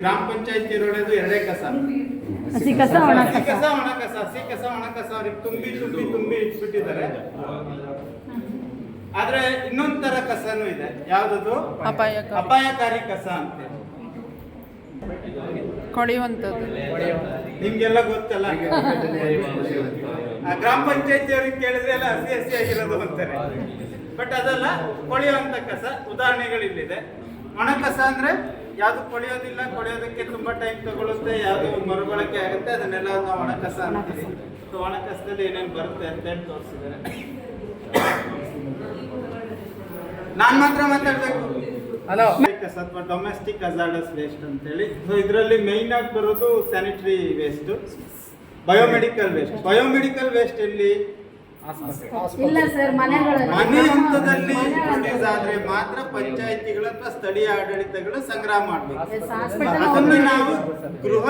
ಗ್ರಾಮ ಪಂಚಾಯತಿ ಇರೋದು ಎರಡೇ ಕಸ, ಹಸಿ ಕಸ ಒಣ ಕಸ. ಒಣ ಕಸ. ಹಸಿ ಕಸ ಒಣ ಕಸ ಅವ್ರಿಗೆ ತುಂಬಿ ಇಟ್ಬಿಟ್ಟಿದ್ದಾರೆ. ಆದ್ರೆ ಇನ್ನೊಂದ್ ತರ ಕಸನೂ ಇದೆ, ಯಾವ್ದದು ಅಪಾಯಕಾರಿ ಕಸ ಅಂತ ಕೊಳೆಯುವಂಥದ್ದು. ನಿಮ್ಗೆಲ್ಲ ಗೊತ್ತಲ್ಲ, ಗ್ರಾಮ ಪಂಚಾಯತಿ ಅವ್ರಿಗೆ ಕೇಳಿದ್ರೆ ಎಲ್ಲ ಹಸಿ ಆಗಿರೋದು ಅಂತಾರೆ. ಬಟ್ ಅದಲ್ಲ, ಕೊಳೆಯುವಂತ ಕಸ. ಉದಾಹರಣೆಗಳಿಲ್ಲಿದೆ. ಒಣ ಕಸ ಅಂದ್ರೆ ಯಾವ್ದು ಕೊಳೆಯೋದಿಲ್ಲ, ಕೊಳೆಯೋದಕ್ಕೆ ತುಂಬಾ ಟೈಮ್ ತಗೊಳುತ್ತೆ, ಯಾವ್ದು ಮರುಬಳಕೆ ಆಗುತ್ತೆ, ಅದನ್ನೆಲ್ಲ ನಾವು ಒಣ ಕಸ ಅಂತೀವಿ. ಒಣ ಕಸದಲ್ಲಿ ಏನೇನು ಬರುತ್ತೆ ಅಂತ ಹೇಳಿ ತೋರಿಸಿದ್ದಾರೆ. ನಾನ್ ಮಾತ್ರ ಮಾತಾಡ್ಬೇಕು. ಕಸ ಅಥವಾ ಡೊಮೆಸ್ಟಿಕ್ ಹಜಾರ್ಡಸ್ ವೇಸ್ಟ್ ಅಂತ ಹೇಳಿ. ಸೊ ಇದರಲ್ಲಿ ಮೇಯ್ನ್ ಆಗಿ ಬರೋದು sanitary waste, biomedical waste. Biomedical waste ಎಲ್ಲಿ? ಇಲ್ಲ ಸರ್, ಮನೆ ಹಂತದಲ್ಲಿ ಪ್ರೊಡ್ಯೂಸ್ ಆದ್ರೆ ಮಾತ್ರ ಪಂಚಾಯಿತಿಗಳು ಅಥವಾ ಸ್ಥಳೀಯ ಆಡಳಿತಗಳು ಸಂಗ್ರಹ ಮಾಡಬೇಕು. ಅದನ್ನ ನಾವು ಗೃಹ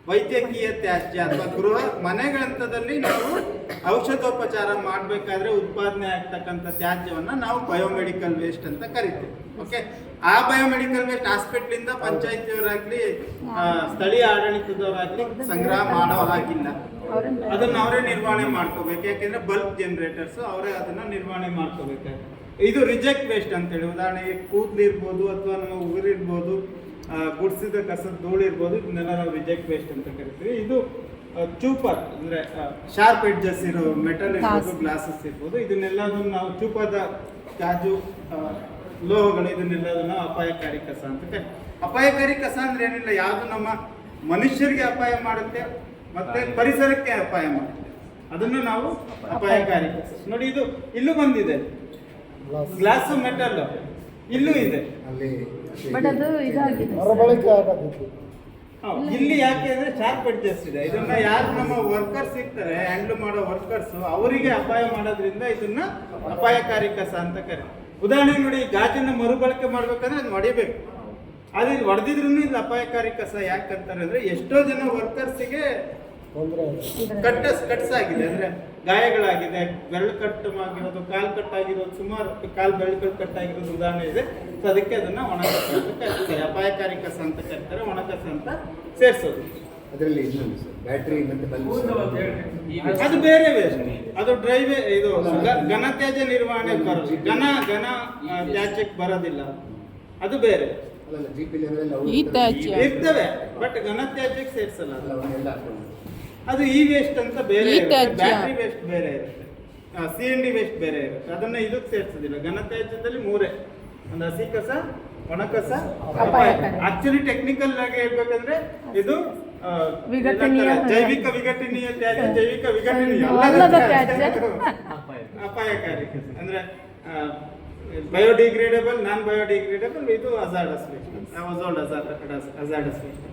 ವೈದ್ಯಕೀಯ ತ್ಯಾಜ್ಯ ಅಥವಾ ಗೃಹ ಮನೆಗಳ ಹಂತದಲ್ಲಿ ನಾವು ಔಷಧೋಪಚಾರ ಮಾಡಬೇಕಾದ್ರೆ ಉತ್ಪಾದನೆ ಆಗ್ತಕ್ಕಂಥ ತ್ಯಾಜ್ಯವನ್ನ ನಾವು ಬಯೋಮೆಡಿಕಲ್ ವೇಸ್ಟ್ ಅಂತ ಕರಿತೀವಿ. ಓಕೆ, ಆ ಬಯೋಮೆಡಿಕಲ್ ವೇಸ್ಟ್ ಹಾಸ್ಪಿಟ್ಲಿಂದ ಪಂಚಾಯಿತಿಯವರಾಗ್ಲಿ ಸ್ಥಳೀಯ ಆಡಳಿತದವರಾಗ್ಲಿ ಸಂಗ್ರಹ ಮಾಡೋ ಹಾಗಿಲ್ಲ. ಅದನ್ನ ಅವರೇ ನಿರ್ವಹಣೆ ಮಾಡ್ಕೋಬೇಕು. ಯಾಕೆಂದ್ರೆ ಬಲ್ಕ್ ಜನರೇಟರ್ಸ್ ಅವರೇ ಅದನ್ನ ನಿರ್ವಹಣೆ ಮಾಡ್ಕೋಬೇಕು. ಇದು ರಿಜೆಕ್ಟ್ ವೇಸ್ಟ್ ಅಂತೇಳಿ. ಉದಾಹರಣೆಗೆ ಕೂದಲಿರ್ಬೋದು ಅಥವಾ ನಮ್ಮ ಉಗುರಿರ್ಬೋದು, ಗುಡ್ಸಿದ ಕಸದ ಧೂಳಿರ್ಬೋದು, ಇದನ್ನೆಲ್ಲ ನಾವು ರಿಜೆಕ್ಟ್ ವೇಸ್ಟ್ ಅಂತ ಕರಿತೀವಿ. ಇದು ಚೂಪರ್ ಅಂದ್ರೆ ಶಾರ್ಪ್ ಎಡ್ಜಸ್ ಇರೋ ಮೆಟಲ್ ಇರ್ಬೋದು, ಗ್ಲಾಸಸ್ ಇರ್ಬೋದು, ಇದನ್ನೆಲ್ಲದನ್ನು ನಾವು ಚೂಪಾದ ಗಾಜು ಲೋಹಗಳು, ಇದನ್ನೆಲ್ಲದನ್ನು ಅಪಾಯಕಾರಿ ಕಸ ಅಂತ ಕರಿತೀವಿ. ಅಪಾಯಕಾರಿ ಕಸ ಅಂದ್ರೆ ಏನಿಲ್ಲ, ಯಾವುದು ನಮ್ಮ ಮನುಷ್ಯರಿಗೆ ಅಪಾಯ ಮಾಡುತ್ತೆ ಮತ್ತೆ ಪರಿಸರಕ್ಕೆ ಅಪಾಯ ಮಾಡುತ್ತೆ, ಅದನ್ನು ನಾವು ಅಪಾಯಕಾರಿ ಕಸ. ನೋಡಿ, ಇದು ಇಲ್ಲೂ ಬಂದಿದೆ, ಗ್ಲಾಸ್ ಮೆಟಲ್ ಇಲ್ಲೂ ಇದೆ. ಬಟ್ ಅದು ಇದಾಗಿದೆ. ಇಲ್ಲಿ ಯಾಕೆ ಅಂದ್ರೆ ಶಾರ್ಪ್ ಎಡ್ಜಸ್ ಇದೆ. ಇದನ್ನ ಯಾರು ನಮ್ಮ ವರ್ಕರ್ಸ್ ಇರ್ತಾರೆ, ಹ್ಯಾಂಡಲ್ ಮಾಡೋ ವರ್ಕರ್ಸ್, ಅವರಿಗೆ ಅಪಾಯ ಮಾಡೋದ್ರಿಂದ ಇದನ್ನ ಅಪಾಯಕಾರಿ ಕಸ ಅಂತ ಕರೀತಾರೆ. ಉದಾಹರಣೆ ನೋಡಿ, ಗಾಜನ್ನ ಮರುಬಳಕೆ ಮಾಡ್ಬೇಕಂದ್ರೆ ಅದು ಹೊಡಿಬೇಕು. ಆದ್ರೆ ಇದು ಹೊಡೆದಿದ್ರು ಇದು ಅಪಾಯಕಾರಿ ಕಸ. ಯಾಕಂತಾರೆ ಅಂದ್ರೆ ಎಷ್ಟೋ ಜನ ವರ್ಕರ್ಸಿಗೆ ಕಟ್ಸ್ ಆಗಿದೆ, ಅಂದ್ರೆ ಗಾಯಗಳಾಗಿದೆ, ಬೆರಳು ಕಟ್ಟಾಗಿರೋದು, ಕಾಲು ಕಟ್ಟಾಗಿರೋದು, ಸುಮಾರು ಕಾಲು ಬೆರಳುಗಳು ಕಟ್ಟಾಗಿರೋದು ಉದಾಹರಣೆ ಇದೆ. ಸೊ ಅದಕ್ಕೆ ಅದನ್ನ ಒಣ ಕಸ ಅಂತ ಕರೀತಾರೆ, ಅಪಾಯಕಾರಿ ಕಸ ಅಂತ ಕರೀತಾರೆ, ಒಣ ಕಸ ಅಂತ ಸೇರಿಸೋದು. ಅದರಲ್ಲಿ ಬ್ಯಾಟ್ರಿ ಮತ್ತೆ ಅದು ಬೇರೆ ವೇಸ್ಟ್. ಅದು ಇದು ಘನ ತ್ಯಾಜ್ಯ ನಿರ್ವಹಣೆ ಬರೋದು, ಘನ ತ್ಯಾಜ್ಯಕ್ಕೆ ಬರೋದಿಲ್ಲ, ಅದು ಬೇರೆ. ಈ ತ್ಯಾಜ್ಯ ಇರ್ತವೆ ಬಟ್ ಘನ ತ್ಯಾಜ್ಯಕ್ಕೆ ಸೇರಿಸಲ್ಲ. ಅದು ಈ ವೇಸ್ಟ್ ಅಂತ ಬೇರೆ, ಬ್ಯಾಟ್ರಿ ವೇಸ್ಟ್ ಬೇರೆ ಇರುತ್ತೆ, CND ವೇಸ್ಟ್ ಬೇರೆ ಇರುತ್ತೆ. ಅದನ್ನ ಇದಕ್ಕೆ ಸೇರಿಸೋದಿಲ್ಲ. ಘನ ತ್ಯಾಜ್ಯದಲ್ಲಿ ಮೂರೇ, ಒಂದು ಹಸಿ ಕಸ, ಒಣ ಕಸ, ಆಕ್ಚುಲಿ ಟೆಕ್ನಿಕಲ್ ಆಗಿ ಹೇಳ್ಬೇಕಂದ್ರೆ ಇದು ಜೈವಿಕ ವಿಘಟನೀಯ ತ್ಯಾಜ್ಯ, ಜೈವಿಕ ವಿಘಟನೀಯ ಅಪಾಯಕಾರಿ ಕಸ ಅಂದ್ರೆ ಬಯೋಡಿಗ್ರೇಡೇಬಲ್, ನಾನ್ ಬಯೋಡಿಗ್ರೇಡೇಬಲ್, ಇದು ಹಜಾರ್ಡಸ್ ವೇಸ್ಟ್, ಹಜಾರ್ಡಸ್ ವೇಸ್ಟ್.